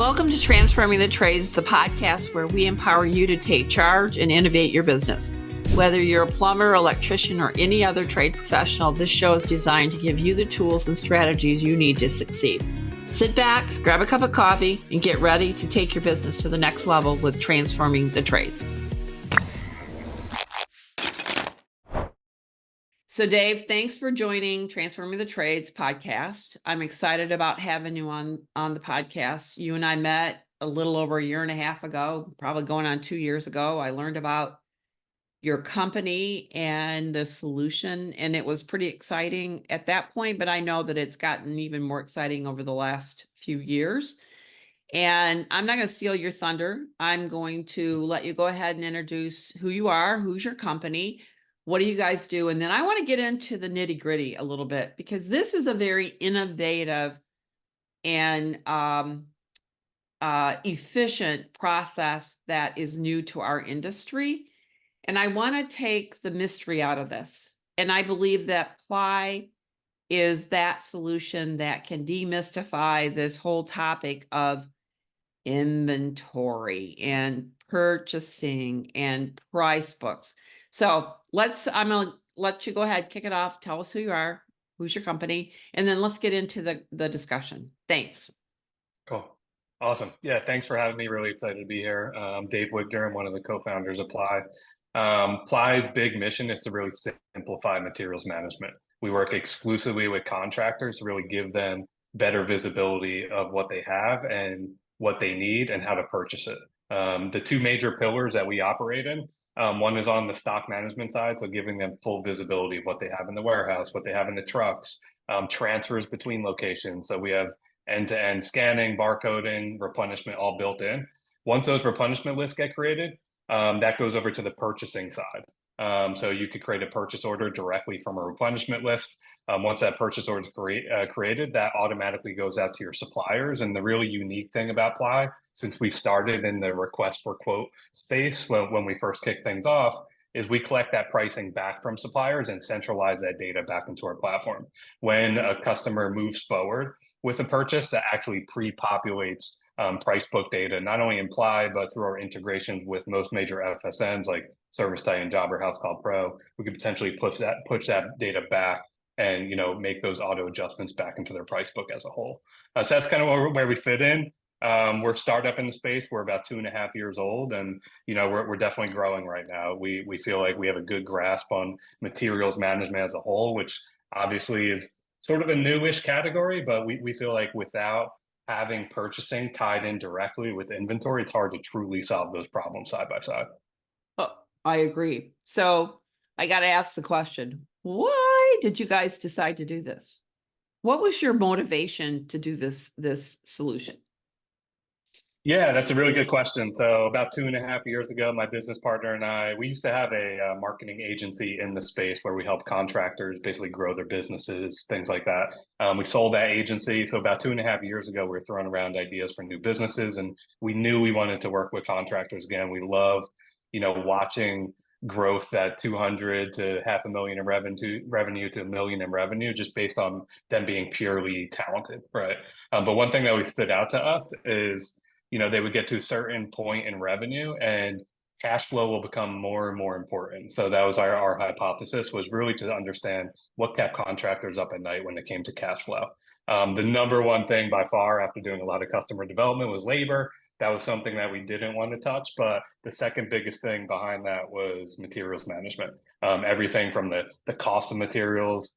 Welcome to Transforming the Trades, the podcast where we empower you to take charge and innovate your business. Whether you're a plumber, electrician, or any other trade professional, this show is designed to give you the tools and strategies you need to succeed. Sit back, grab a cup of coffee, and get ready to take your business to the next level with Transforming the Trades. So Dave, thanks for joining Transforming the Trades podcast. I'm excited about having you on the podcast. You and I met a little over a year and a half ago, probably going on 2 years ago. I learned about your company and the solution, and it was pretty exciting at that point, but I know that it's gotten even more exciting over the last few years. And I'm not going to steal your thunder. I'm going to let you go ahead and introduce who you are, who's your company, what do you guys do? And then I want to get into the nitty gritty a little bit, because this is a very innovative and efficient process that is new to our industry. And I want to take the mystery out of this. And I believe that Ply is that solution that can demystify this whole topic of inventory and purchasing and price books. So I'm going to let you go ahead, kick it off. Tell us who you are, who's your company, and then let's get into the discussion. Thanks. Cool. Awesome. Yeah, thanks for having me. Really excited to be here. I'm Dave Wigder. I'm one of the co-founders of Ply. Ply's big mission is to really simplify materials management. We work exclusively with contractors to really give them better visibility of what they have and what they need and how to purchase it. The two major pillars that we operate in, one is on the stock management side, so giving them full visibility of what they have in the warehouse, what they have in the trucks, transfers between locations. So we have end-to-end scanning, barcoding, replenishment all built in. Once those replenishment lists get created, that goes over to the purchasing side. So you could create a purchase order directly from a replenishment list. Once that purchase order is created, that automatically goes out to your suppliers. And the really unique thing about Ply, since we started in the request for quote space when we first kicked things off, is we collect that pricing back from suppliers and centralize that data back into our platform. When a customer moves forward with a purchase, that actually pre-populates price book data, not only in Ply, but through our integrations with most major FSNs like ServiceTitan, Jobber, House Call Pro, we could potentially push that data back and make those auto adjustments back into their price book as a whole. So that's kind of where we fit in. We're a startup in the space. We're about 2.5 years old, and we're definitely growing right now. We feel like we have a good grasp on materials management as a whole, which obviously is sort of a newish category, but we feel like without having purchasing tied in directly with inventory, it's hard to truly solve those problems side by side. Oh, I agree. So I got to ask the question, why did you guys decide to do this? What was your motivation to do this solution? Yeah, that's a really good question. So about 2.5 years ago, my business partner and I, we used to have a marketing agency in the space where we help contractors basically grow their businesses, things like that. We sold that agency. So about 2.5 years ago, we were throwing around ideas for new businesses, and we knew we wanted to work with contractors again. We loved, watching growth at 200 to $500,000 in revenue to $1 million in revenue, just based on them being purely talented, right? But one thing that always stood out to us is, they would get to a certain point in revenue and cash flow will become more and more important. So that was our hypothesis, was really to understand what kept contractors up at night when it came to cash flow. The number one thing by far, after doing a lot of customer development, was labor. That was something that we didn't want to touch. But the second biggest thing behind that was materials management. Everything from the cost of materials,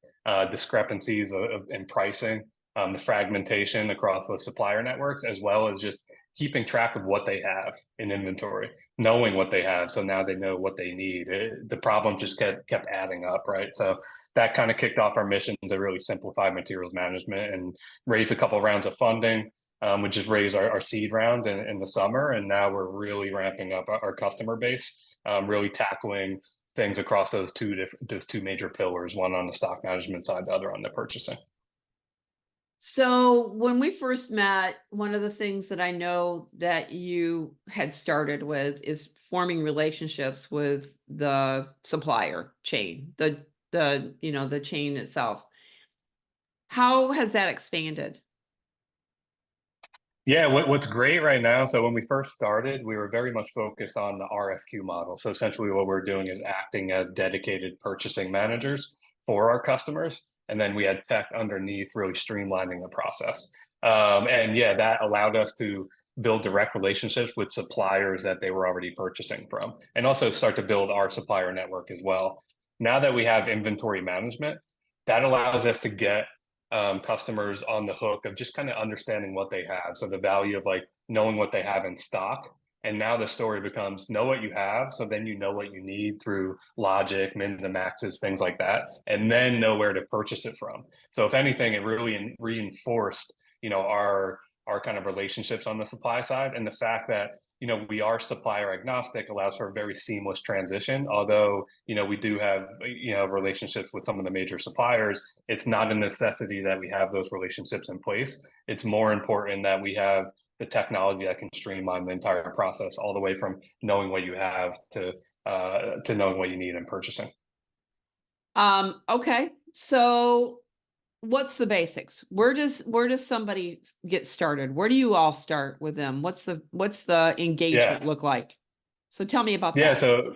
discrepancies in pricing, the fragmentation across the supplier networks, as well as just keeping track of what they have in inventory, knowing what they have. So now they know what they need. The problems just kept adding up, right? So that kind of kicked off our mission to really simplify materials management and raise a couple rounds of funding, which just raised our seed round in the summer. And now we're really ramping up our customer base, really tackling things across those two major pillars, one on the stock management side, the other on the purchasing. So when we first met, one of the things that I know that you had started with is forming relationships with the supplier chain, the chain itself. How has that expanded? Yeah, what's great right now, so when we first started, we were very much focused on the RFQ model. So essentially what we're doing is acting as dedicated purchasing managers for our customers. And then we had tech underneath really streamlining the process. And yeah, that allowed us to build direct relationships with suppliers that they were already purchasing from, and also start to build our supplier network as well. Now that we have inventory management, that allows us to get customers on the hook of just kind of understanding what they have. So the value of like knowing what they have in stock. And now the story becomes know what you have. So then you know what you need through logic, mins and maxes, things like that, and then know where to purchase it from. So if anything, it really reinforced, our kind of relationships on the supply side, and the fact that we are supplier agnostic allows for a very seamless transition. Although, we do have, relationships with some of the major suppliers, it's not a necessity that we have those relationships in place. It's more important that we have the technology that can streamline the entire process all the way from knowing what you have to knowing what you need in purchasing. Okay. So what's the basics? Where does somebody get started? Where do you all start with them? What's the engagement Yeah. look like? So tell me about Yeah. that. So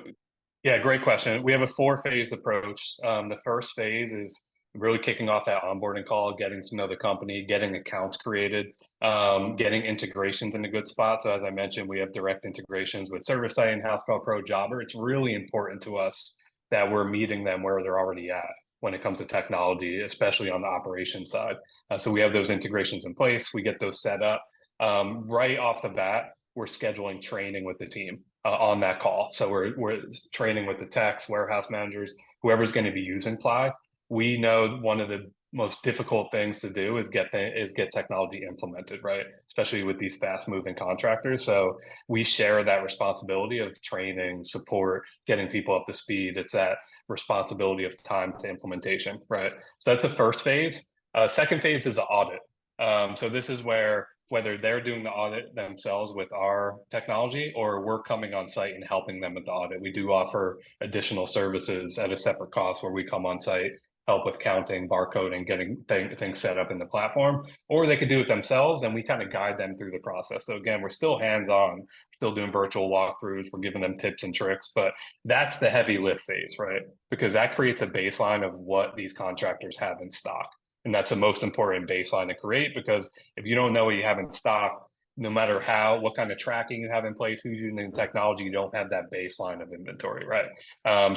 yeah, great question. We have a four-phase approach. The first phase is really kicking off that onboarding call, getting to know the company, getting accounts created, getting integrations in a good spot. So as I mentioned, we have direct integrations with ServiceTitan and Housecall Pro Jobber. It's really important to us that we're meeting them where they're already at when it comes to technology, especially on the operations side. So we have those integrations in place. We get those set up. Right off the bat, we're scheduling training with the team on that call. So we're training with the techs, warehouse managers, whoever's going to be using Ply. We know one of the most difficult things to do is get technology implemented, right? Especially with these fast moving contractors. So we share that responsibility of training, support, getting people up to speed. It's that responsibility of time to implementation, right? So that's the first phase. Second phase is the audit. So this is where whether they're doing the audit themselves with our technology or we're coming on site and helping them with the audit. We do offer additional services at a separate cost where we come on site, help with counting, barcoding, getting things set up in the platform, or they could do it themselves and we kind of guide them through the process. So again, we're still hands-on, still doing virtual walkthroughs, we're giving them tips and tricks, but that's the heavy lift phase, right? Because that creates a baseline of what these contractors have in stock. And that's the most important baseline to create, because if you don't know what you have in stock, no matter what kind of tracking you have in place, who's using the technology, you don't have that baseline of inventory, right?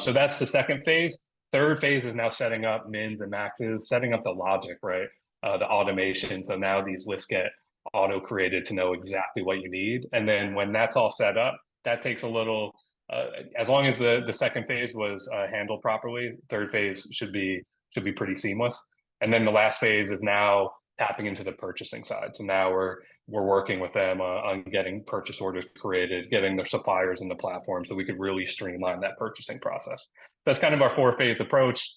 So that's the second phase. Third phase is now setting up mins and maxes, setting up the logic, right? The automation. So now these lists get auto created to know exactly what you need. And then when that's all set up, that takes a little, as long as the second phase was handled properly, third phase should be pretty seamless. And then the last phase is now tapping into the purchasing side. So now we're working with them on getting purchase orders created, getting their suppliers in the platform so we could really streamline that purchasing process. That's kind of our four-phase approach.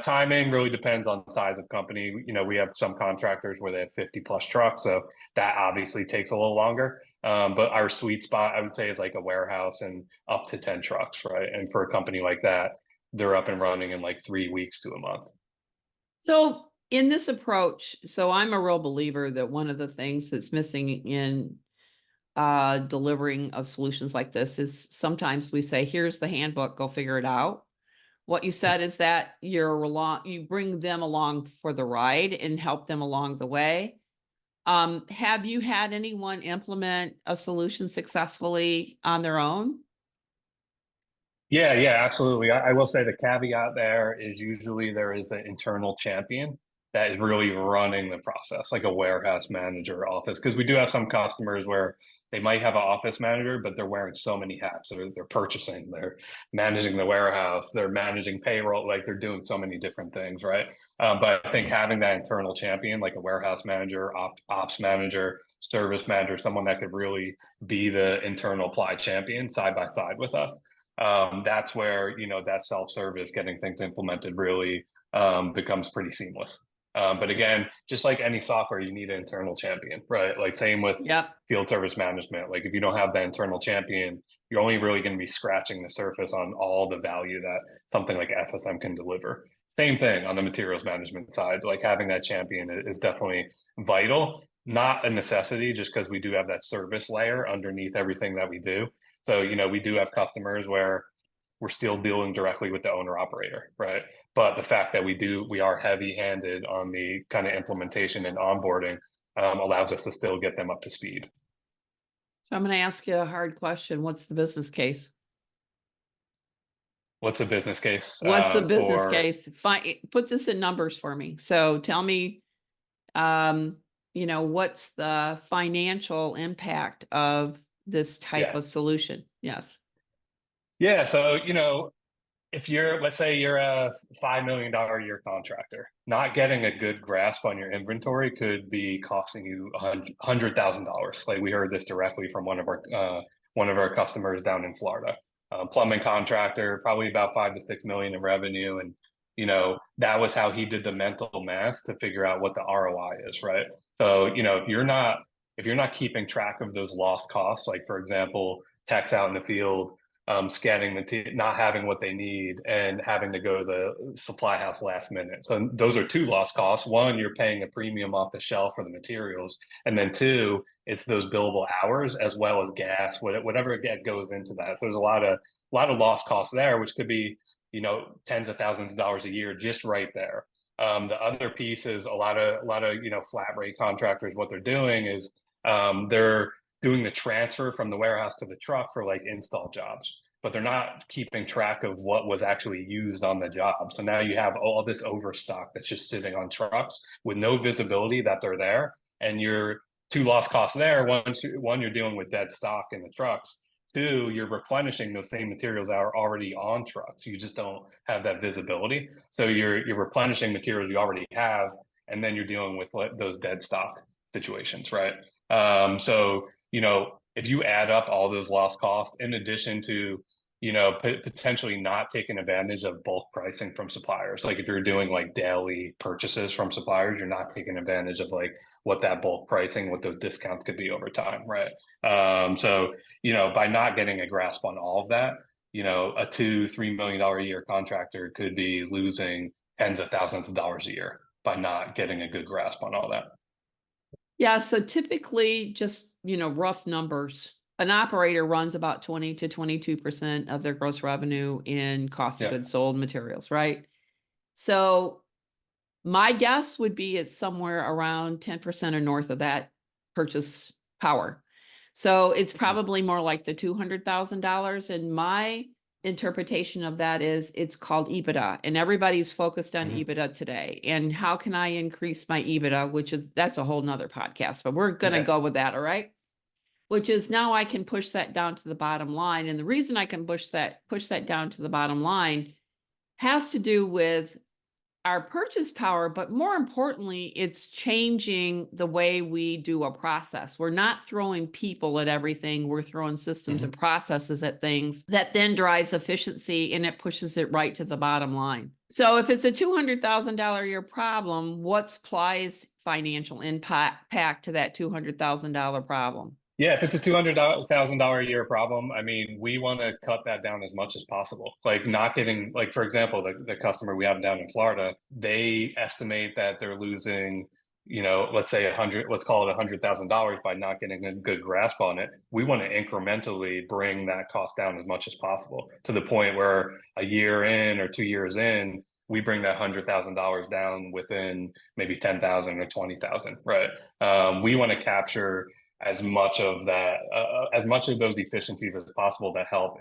Timing really depends on the size of company. We have some contractors where they have 50 plus trucks, so that obviously takes a little longer. But our sweet spot, I would say, is like a warehouse and up to 10 trucks, right? And for a company like that, they're up and running in like 3 weeks to a month. So in this approach, so I'm a real believer that one of the things that's missing in delivering of solutions like this is sometimes we say, here's the handbook, go figure it out. What you said is that you bring them along for the ride and help them along the way. Have you had anyone implement a solution successfully on their own? Yeah, absolutely. I will say the caveat there is usually there is an internal champion that is really running the process, like a warehouse manager office. Because we do have some customers where they might have an office manager, but they're wearing so many hats. They're purchasing, they're managing the warehouse, they're managing payroll, like they're doing so many different things, right? But I think having that internal champion, like a warehouse manager, ops manager, service manager, someone that could really be the internal Ply champion side by side with us, that's where that self-service, getting things implemented, really becomes pretty seamless. But again, just like any software, you need an internal champion, right? Like same with Yep. field service management. Like if you don't have that internal champion, you're only really going to be scratching the surface on all the value that something like FSM can deliver. Same thing on the materials management side. Like having that champion is definitely vital. not a necessity just because we do have that service layer underneath everything that we do. So, we do have customers where we're still dealing directly with the owner operator, right? But the fact that we are heavy handed on the kind of implementation and onboarding allows us to still get them up to speed. So I'm going to ask you a hard question. What's the business case? What's a business case What's the business for? case? Put this in numbers for me. So tell me, what's the financial impact of this type Yeah. of solution? Yes. Yeah. So, if let's say you're a $5 million a year contractor, not getting a good grasp on your inventory could be costing you $100,000. Like we heard this directly from one of our customers down in Florida. Plumbing contractor, probably about 5 to 6 million in revenue, and that was how he did the mental math to figure out what the ROI is, right? So if you're not keeping track of those lost costs, like for example, techs out in the field scanning not having what they need and having to go to the supply house last minute. So those are two lost costs. One, you're paying a premium off the shelf for the materials. And then two, it's those billable hours as well as gas, whatever goes into that. So there's a lot of lost costs there, which could be, tens of thousands of dollars a year just right there. The other piece is a lot of flat rate contractors. What they're doing is they're doing the transfer from the warehouse to the truck for like install jobs, but they're not keeping track of what was actually used on the job. So now you have all this overstock that's just sitting on trucks with no visibility that they're there. And you're two lost costs there. One, you're dealing with dead stock in the trucks. Two, you're replenishing those same materials that are already on trucks. You just don't have that visibility. So you're replenishing materials you already have, and then you're dealing with those dead stock situations, right? So if you add up all those lost costs, in addition to, potentially not taking advantage of bulk pricing from suppliers, like if you're doing like daily purchases from suppliers, you're not taking advantage of like what that bulk pricing, what those discounts could be over time, right? So, by not getting a grasp on all of that, a $2-3 million a year contractor could be losing tens of thousands of dollars a year by not getting a good grasp on all that. Yeah. So typically just, rough numbers, an operator runs about 20 to 22% of their gross revenue in cost of goods sold materials, right? So my guess would be it's somewhere around 10% or north of that purchase power. So it's probably more like the $200,000. And my interpretation of that is it's called EBITDA, and everybody's focused on EBITDA today. And how can I increase my EBITDA, that's a whole nother podcast, but we're going to go with that. All right. Which is now I can push that down to the bottom line. And the reason I can push that down to the bottom line has to do with our purchase power, but more importantly, it's changing the way we do a process. We're not throwing people at everything. We're throwing systems and processes at things that then drives efficiency, and it pushes it right to the bottom line. So if it's a $200,000 a year problem, what supplies financial impact to that $200,000 problem? Yeah, if it's a $200,000 a year problem, I mean, we want to cut that down as much as possible. Like not getting, like for example, the customer we have down in Florida, they estimate that they're losing, let's say let's call it $100,000 by not getting a good grasp on it. We want to incrementally bring that cost down as much as possible to the point where a year in or 2 years in, we bring that $100,000 down within maybe 10,000 or 20,000, right? We want to capture as much of those efficiencies as possible that help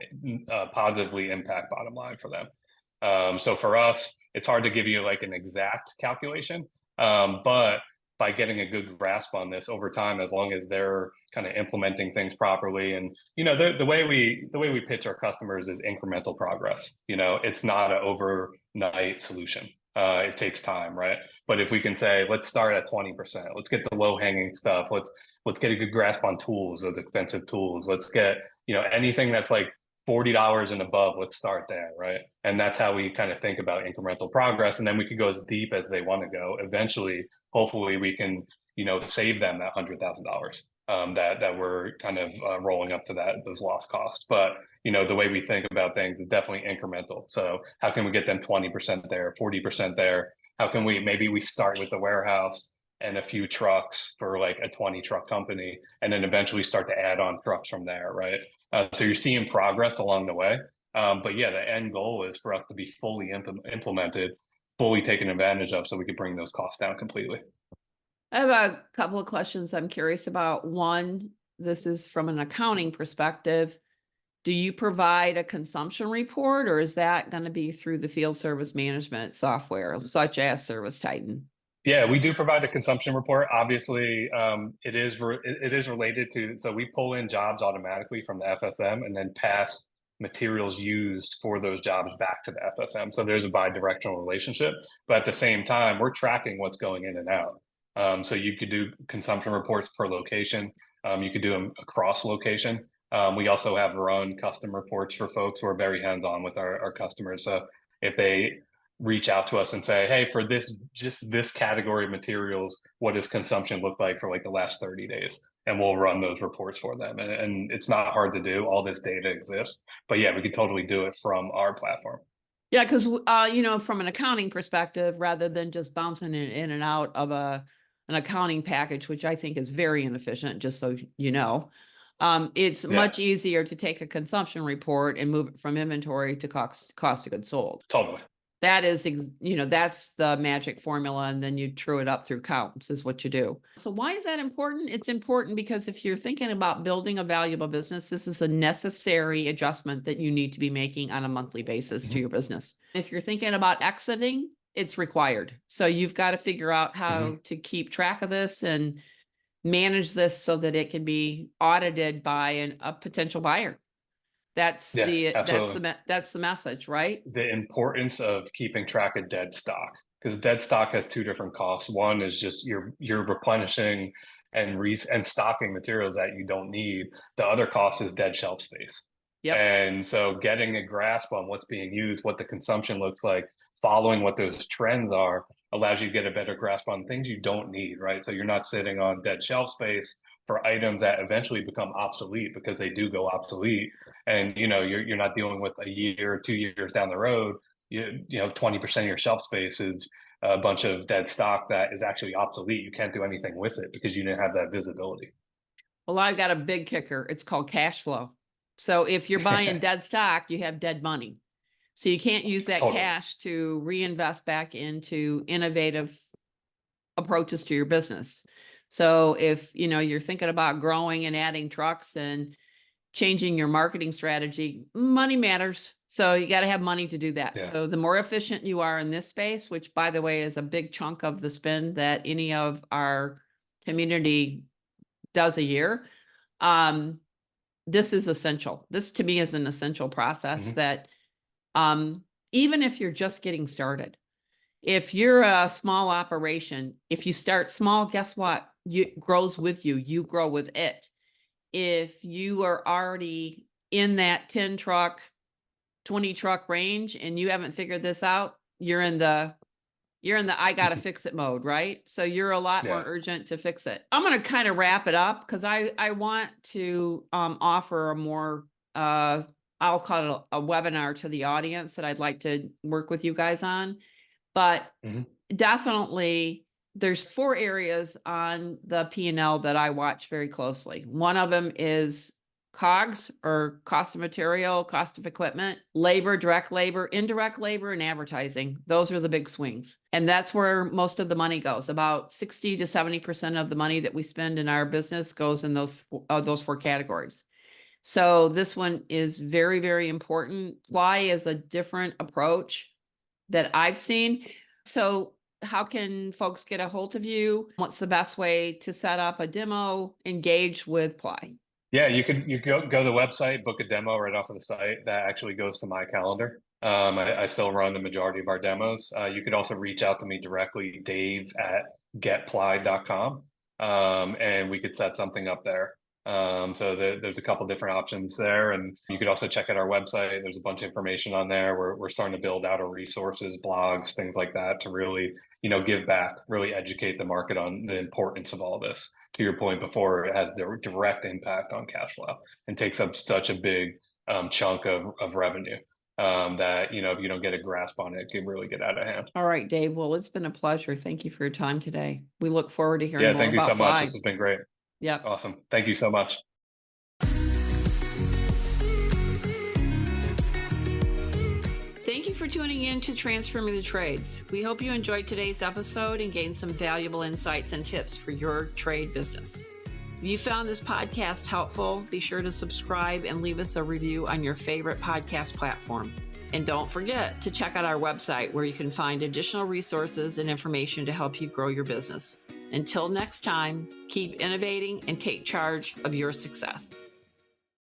positively impact bottom line for them. So for us, it's hard to give you like an exact calculation, but by getting a good grasp on this over time, as long as they're kind of implementing things properly, and the way we pitch our customers is incremental progress. It's not an overnight solution. It takes time, right? But if we can say, let's start at 20%, let's get the low hanging stuff. Let's get a good grasp on tools, those expensive tools. Let's get, anything that's like $40 and above, let's start there, right? And that's how we kind of think about incremental progress. And then we could go as deep as they want to go. Eventually, hopefully we can, save them that $100,000 that we're kind of rolling up to those lost costs. But, the way we think about things is definitely incremental. So how can we get them 20% there, 40% there? How can maybe we start with the warehouse, and a few trucks for like a 20 truck company, and then eventually start to add on trucks from there, right? So you're seeing progress along the way. But yeah, the end goal is for us to be fully implemented, fully taken advantage of, so we could bring those costs down completely. I have a couple of questions I'm curious about. One, this is from an accounting perspective. Do you provide a consumption report, or is that going to be through the field service management software, such as Service Titan? Yeah, we do provide a consumption report. Obviously, it is related to, so we pull in jobs automatically from the FSM and then pass materials used for those jobs back to the FSM. So there's a bi-directional relationship, but at the same time, we're tracking what's going in and out. So you could do consumption reports per location. You could do them across location. We also have our own custom reports for folks who are very hands-on with our customers. So if they reach out to us and say, hey, for just this category of materials, what does consumption look like for like the last 30 days? And we'll run those reports for them. And it's not hard to do. All this data exists. But yeah, we can totally do it from our platform. Yeah, because from an accounting perspective, rather than just bouncing it in and out of an accounting package, which I think is very inefficient, just so you know, it's much easier to take a consumption report and move it from inventory to cost of goods sold. Totally. That is, that's the magic formula, and then you true it up through counts is what you do. So why is that important? It's important because if you're thinking about building a valuable business, this is a necessary adjustment that you need to be making on a monthly basis to your business. If you're thinking about exiting, it's required. So you've got to figure out how to keep track of this and manage this so that it can be audited by a potential buyer. That's the message, right? The importance of keeping track of dead stock, because dead stock has two different costs. One is just you're replenishing and stocking materials that you don't need. The other cost is dead shelf space. Yep. And so getting a grasp on what's being used, what the consumption looks like, following what those trends are, allows you to get a better grasp on things you don't need, right? So you're not sitting on dead shelf space for items that eventually become obsolete, because they do go obsolete. And you're not dealing with a year or 2 years down the road. 20% of your shelf space is a bunch of dead stock that is actually obsolete. You can't do anything with it because you didn't have that visibility. Well, I've got a big kicker. It's called cash flow. So if you're buying dead stock, you have dead money. So you can't use that cash to reinvest back into innovative approaches to your business. So if you're thinking about growing and adding trucks and changing your marketing strategy, money matters. So you got to have money to do that. Yeah. So the more efficient you are in this space, which by the way is a big chunk of the spend that any of our community does a year, this is essential. This to me is an essential process that even if you're just getting started, if you're a small operation, if you start small, guess what? It grows with you. You grow with it. If you are already in that 10 truck, 20 truck range and you haven't figured this out, you're in the I gotta fix it mode, right? So you're a lot more urgent to fix it. I'm going to kind of wrap it up because I want to offer a more I'll call it a webinar to the audience that I'd like to work with you guys on. But definitely there's 4 areas on the P&L that I watch very closely. One of them is COGS, or cost of material, cost of equipment, labor, direct labor, indirect labor, and advertising. Those are the big swings. And that's where most of the money goes. About 60 to 70% of the money that we spend in our business goes in those 4 categories. So this one is very, very important. Why is a different approach that I've seen. So how can folks get a hold of you? What's the best way to set up a demo, engage with Ply? Yeah, you go to the website, book a demo right off of the site. That actually goes to my calendar. I still run the majority of our demos. You could also reach out to me directly, dave@getply.com, and we could set something up there. So there's a couple different options there, and you could also check out our website. There's a bunch of information on there. We're starting to build out our resources, blogs, things like that, to really, give back, really educate the market on the importance of all this. To your point before, it has the direct impact on cash flow and takes up such a big chunk of revenue. that, if you don't get a grasp on it, it can really get out of hand. All right, Dave. Well, it's been a pleasure. Thank you for your time today. We look forward to hearing Yeah, more thank you so about much. This Ply. has been great. Yep. Awesome. Thank you so much. Thank you for tuning in to Transforming the Trades. We hope you enjoyed today's episode and gained some valuable insights and tips for your trade business. If you found this podcast helpful, be sure to subscribe and leave us a review on your favorite podcast platform. And don't forget to check out our website where you can find additional resources and information to help you grow your business. Until next time, keep innovating and take charge of your success.